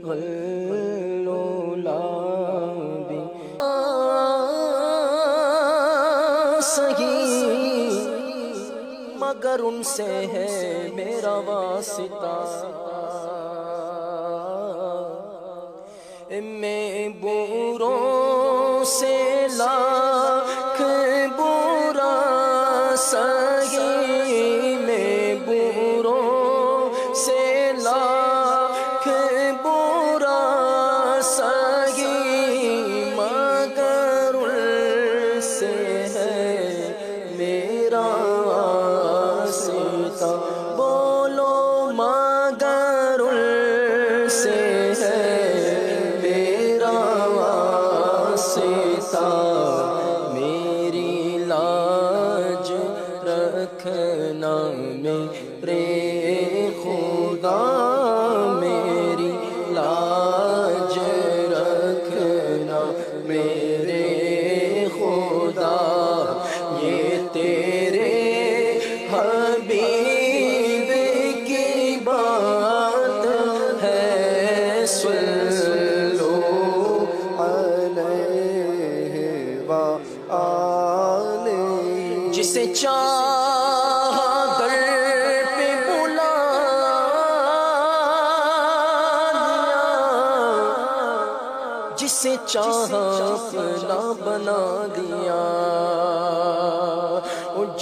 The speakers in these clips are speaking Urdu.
غلولابی سہی مگر ان سے ہے میرا واسطہ، میں بروں سے لاکھ برا سہی، میں بروں سے لاکھ برا سہی مگر ان سے ہے میرا واسطہ، بولو مگر ان سے ہے میرا واسطہ، میری لاج رکھنا میرے خدا، میری لاج رکھنا میرے خدا، یہ تیرے حبیب کی بات ہے، صلو علیہ وآلہ، جسے چاہا در پہ بلا دیا، جسے چاہا اپنا بنا دیا،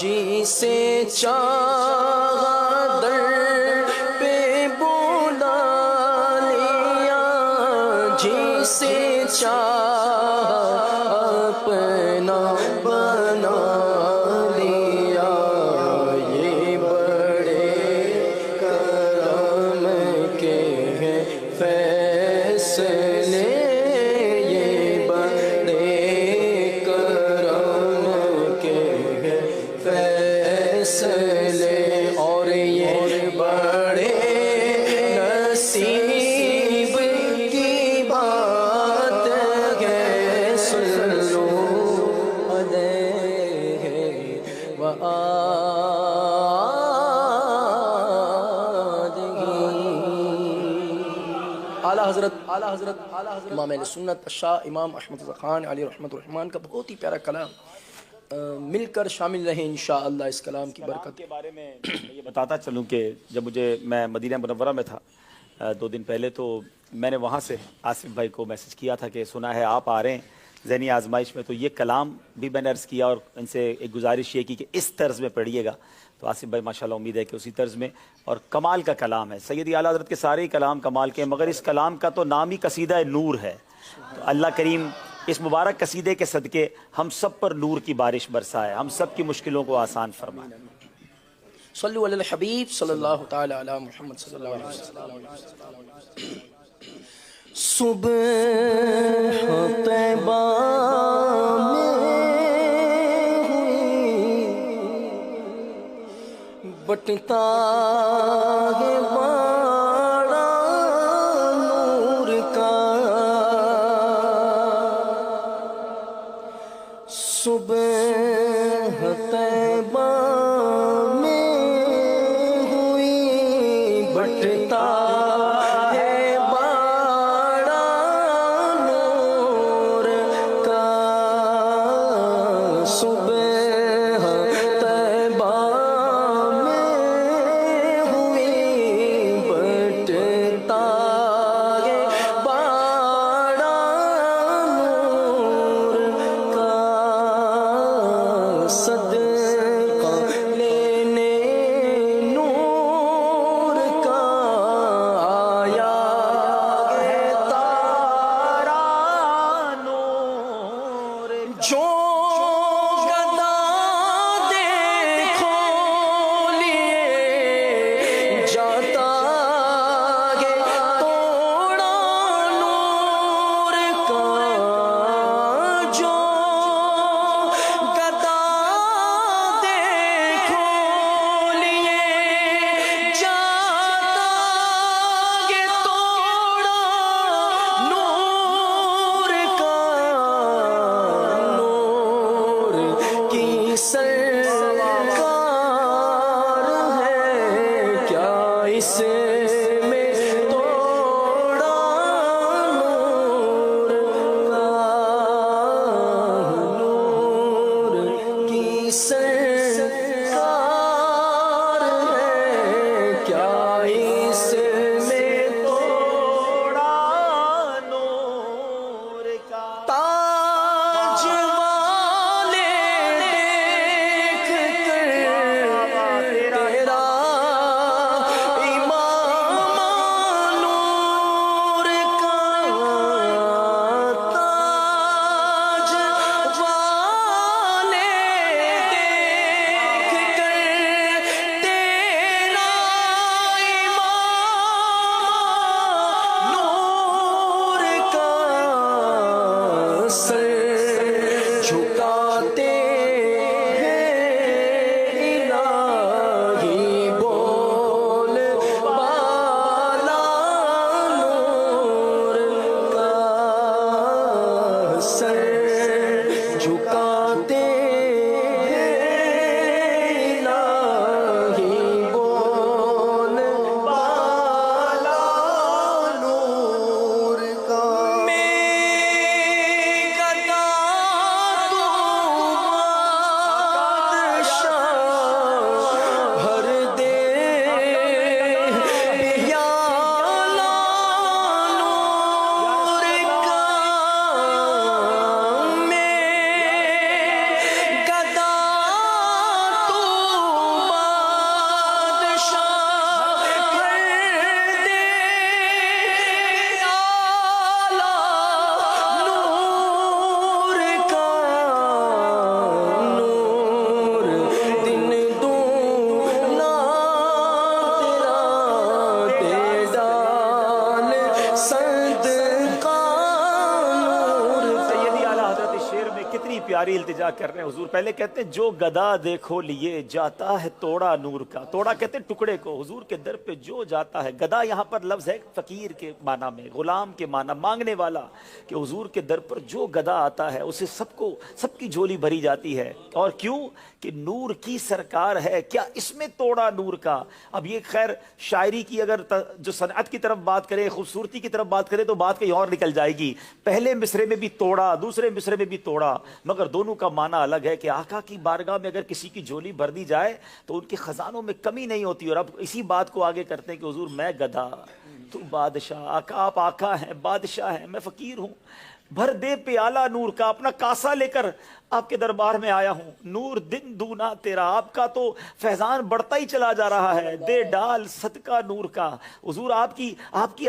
جسے چاہا در پہ بلا لیا، جسے چاہا اپنا بنا لیا، یہ بڑے کرم کے ہیں فیصلے، یہ بڑے کرم کے ہیں فیصلے، اور یہ بڑے نصیب کی بات ہے، صلو علیہ وآلہ۔ اعلیٰ حضرت امام اہل سنت شاہ امام احمد رضا خان علیہ رحمۃ الرحمن کا بہت ہی پیارا کلام، مل کر شامل رہیں انشاءاللہ اس کلام کی برکت کے بارے میں یہ بتاتا چلوں کہ جب میں مدینہ منورہ میں تھا 2 دن پہلے، تو میں نے وہاں سے آصف بھائی کو میسج کیا تھا کہ سنا ہے آپ آ رہے ہیں ذہنی آزمائش میں، تو یہ کلام بھی میں نے عرض کیا اور ان سے ایک گزارش یہ کی کہ اس طرز میں پڑھیے گا، تو آصف بھائی ماشاءاللہ امید ہے کہ اسی طرز میں، اور کمال کا کلام ہے سیدی اعلیٰ حضرت کے سارے ہی کلام کمال کے ہیں، مگر اس کلام کا تو نام ہی قصیدہ نور ہے، تو اللہ کریم اس مبارک قصیدے کے صدقے ہم سب پر نور کی بارش برسائے، ہم سب کی مشکلوں کو آسان فرمائے۔ صلو علی الحبیب صلی اللہ تعالی علی محمد صلی اللہ علیہ وسلم۔ صبح طیبہ میں ہوئی بٹتا ہے بڑا نور کا، صبح طیبہ میں ہوئی بٹتا ہے بڑا نور کا، صبح طیبہ میں ہوئی پیاری التجا کر رہے ہیں حضور. پہلے کہتے ہیں جو گدا دیکھو لیے جاتا ہے توڑا نور کا. توڑا کہتے ہیں ٹکڑے کو. حضور کے در پہ جو جاتا ہے, گدا یہاں پر لفظ ہے فقیر کے معنی میں, غلام کے معنی, مانگنے والا, کہ حضور کے در پر جو گدا آتا ہے اسے سب کی جھولی بھری جاتی ہے. اور کیوں؟ کہ نور کی سرکار ہے. کیا اس میں توڑا نور کا. اب یہ خیر شاعری کی اگر جو صنعت کی طرف بات کرے, خوبصورتی کی طرف بات کرے تو بات کہیں اور نکل جائے گی. پہلے مصرے میں بھی توڑا, دوسرے مصرے میں بھی توڑا, مگر دونوں کا معنی الگ ہے. کہ آقا کی بارگاہ میں اگر کسی کی جھولی بھر دی جائے تو ان کے خزانوں میں کمی نہیں ہوتی. اور اب اسی بات کو آگے کرتے ہیں کہ حضور میں گدھا تو بادشاہ. آقا آپ آقا ہیں, بادشاہ ہیں, میں فقیر ہوں. بھر دے پیالہ نور کا. اپنا کاسا لے کر آپ کے دربار میں آیا ہوں. نور دن دونا تیرا. آپ کا تو فیضان بڑھتا ہی چلا جا رہا ہے. دے ڈال صدقہ نور کا. حضور آپ کی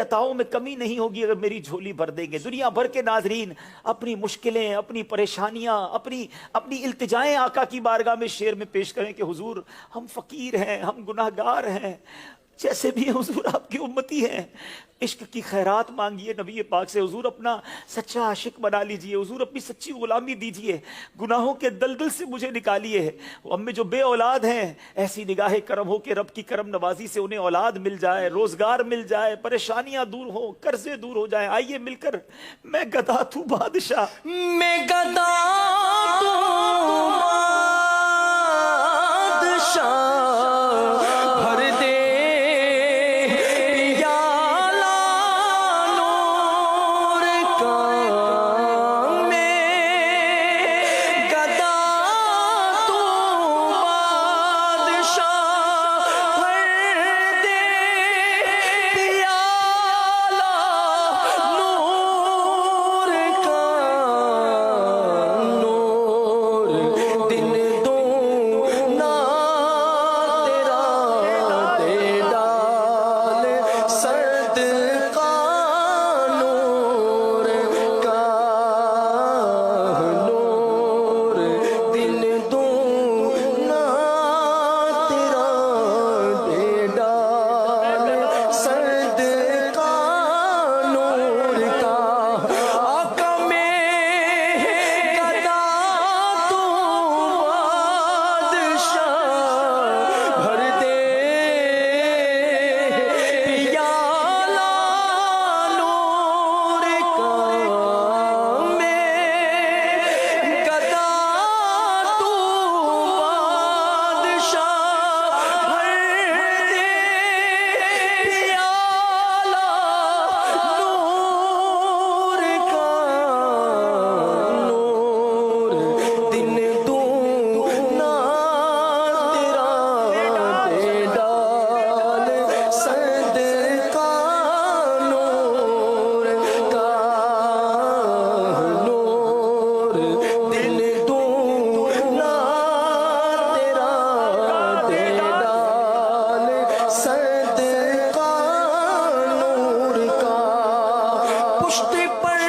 عطاؤں میں کمی نہیں ہوگی اگر میری جھولی بھر دیں گے. دنیا بھر کے ناظرین اپنی مشکلیں, اپنی پریشانیاں, اپنی التجائیں آقا کی بارگاہ میں شعر میں پیش کریں کہ حضور ہم فقیر ہیں, ہم گناہگار ہیں, جیسے بھی حضور آپ کی امتی ہیں. عشق کی خیرات مانگیے نبی پاک سے. حضور اپنا سچا عاشق بنا لیجئے. حضور اپنی سچی غلامی دیجئے. گناہوں کے دلدل سے مجھے نکالیے. ہم میں جو بے اولاد ہیں ایسی نگاہ کرم ہو کہ رب کی کرم نوازی سے انہیں اولاد مل جائے, روزگار مل جائے, پریشانیاں دور ہوں, قرضے دور ہو جائیں. آئیے مل کر میں گدھا تو بادشاہ, میں گدا تو بادشاہ. بھر دے پیالہ نور کا. میں گدا تو بادشاہ. بھر دے پیالہ نور کا. نور دن دونا تیرا دے ڈال صدقہ نور کا. نور دن دونا تیرا دے ڈال صدقہ نور کا. آقا میں گدا تو بادشاہ. بھر دے پیالہ نور کا. میں گدا تو بادشاہ. بھر دے پیالہ نور کا. نور دن دونا تیرا دے ڈال صدقہ نور کا. نور دن دونا تیرا دے ڈال صدقہ نور کا. پشت پر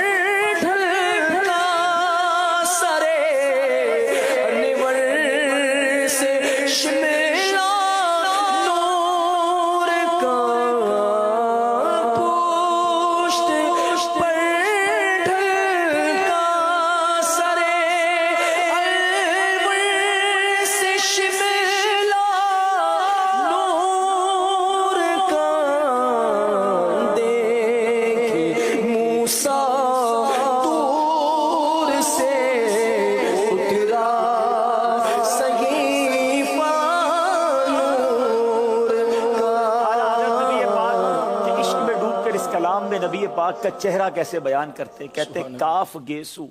ڈھلتا سرے انور سے شملا نور کا. پشت پر ڈھلتا سرے انور سے شملا نور کا. دیکھ موسیٰ طور سے اترا صحیفہ نور کا. نبی پاک کے عشق میں ڈوب کر اس کلام میں نبی پاک کا چہرہ کیسے بیان کرتے ہیں. کہتے ہیں کاف گیسو.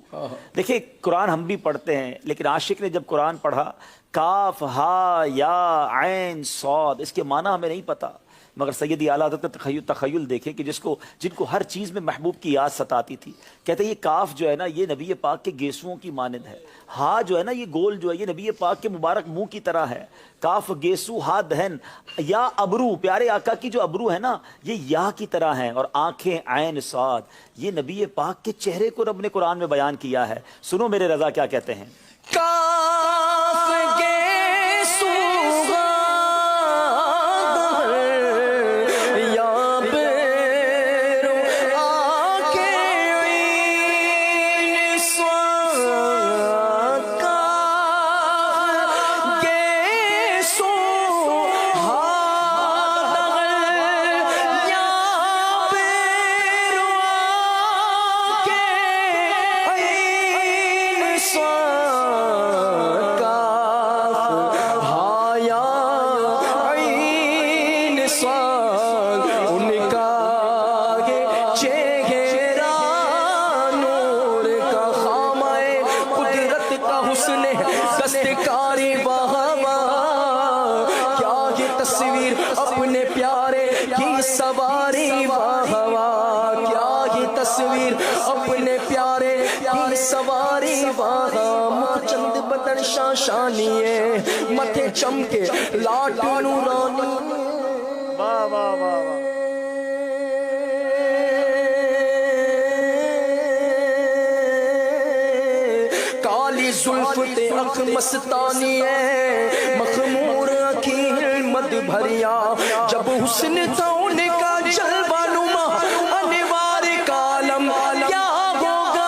دیکھیں قرآن ہم بھی پڑھتے ہیں لیکن عاشق نے جب قرآن پڑھا کاف ہا یا عین صاد, اس کے معنی ہمیں نہیں پتا. مگر سیدی اعلیٰ حضرت کا تخیل دیکھیں کہ جن کو ہر چیز میں محبوب کی یاد ستاتی تھی. کہتے ہیں یہ کاف جو ہے نا یہ نبی پاک کے گیسوؤں کی مانند ہے. ہا جو ہے نا یہ گول جو ہے یہ نبی پاک کے مبارک منہ کی طرح ہے. کاف گیسو ہا دہن. یا ابرو, پیارے آقا کی جو ابرو ہے نا یہ یا کی طرح ہیں. اور آنکھیں عین صاد, یہ نبی پاک کے چہرے کو رب نے قرآن میں بیان کیا ہے. سنو میرے رضا کیا کہتے ہیں. کاف گیسو یا بیرو آنکھیں عین صاد. تصویر اپنے پیارے کی سواری وہاں چند بدن شاشانیے متھے چمکے لاٹ نورانی واہ واہ واہ واہ کالی زلف تے اکھ مستانی ہے مخمور اکھیں مد بھریا جب حسن تھا ان کا جلوہ نما انوار کالم کیا ہوگا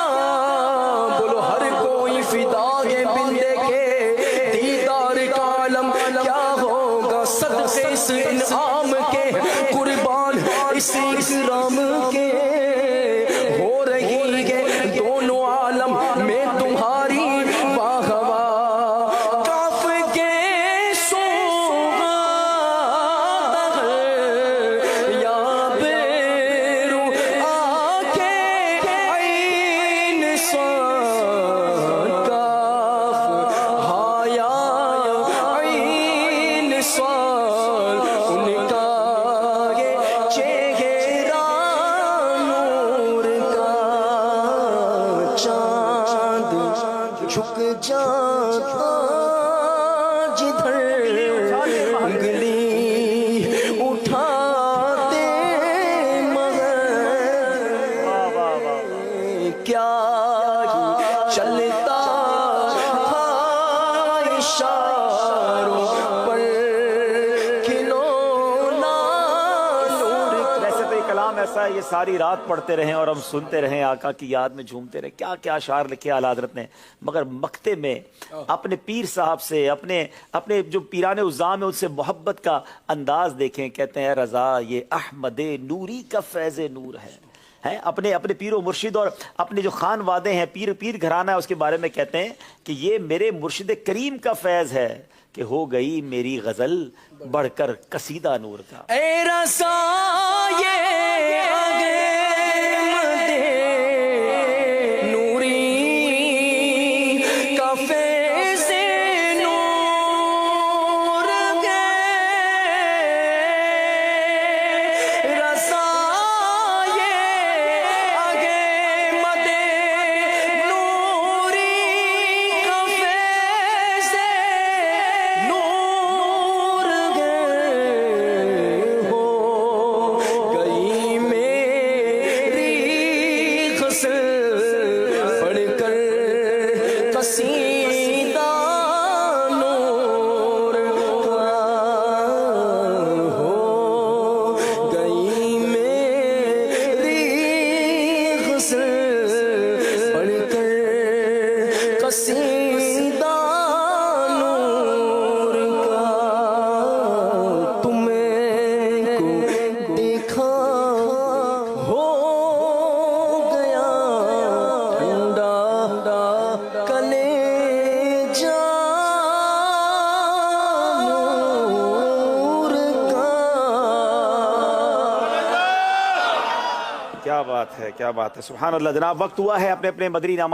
بولو ہر کوئی فدا ہے بندے کے دیدار کالم کیا ہوگا صدقے اس انعام کے قربان اس اکرام کے ہو رہی ہے دونوں عالم میں تمہاری واہ واہ کاف کے سوغا یا بیرو آکے عین صاد کاف ہایا عین صاد ان کا یہ چہرہ نور کا چاند جھک جاتا جدھر انگلی اٹھاتے مگر کیا ہی چلتا تھا اشاروں پر کھلونا نور کا ویسے تو یہ کلام ایسا ہے یہ ساری رات پڑھتے رہیں اور ہم سنتے رہیں آقا کی یاد میں جھومتے رہیں کیا کیا اشعار لکھے اعلیٰ حضرت نے مگر مکتے میں اپنے پیر صاحب سے اپنے جو پیران عظام ہیں ان سے محبت کا انداز دیکھیں کہتے ہیں رضا یہ احمد نوری کا فیض نور ہے اپنے پیر و مرشد اور اپنے جو خان وادے ہیں پیر گھرانہ ہے اس کے بارے میں کہتے ہیں کہ یہ میرے مرشد کریم کا فیض ہے کہ ہو گئی میری غزل بڑھ کر قصیدہ نور کا اے رضا یہ آگے مدے نوری کا فیض نور گے رضا یہ آگے مدے نوری کا فیض نور گے ہو گئی میری غزل پڑھ کر قصیدہ نور کا ہو گئی میری غزل پڑھ کر قصیدہ نور کا تمہیں کو دیکھا ہو گیا ٹھنڈا کلیجہ نور کا کیا بات ہے سبحان اللہ جناب وقت ہوا ہے اپنے مدری نامات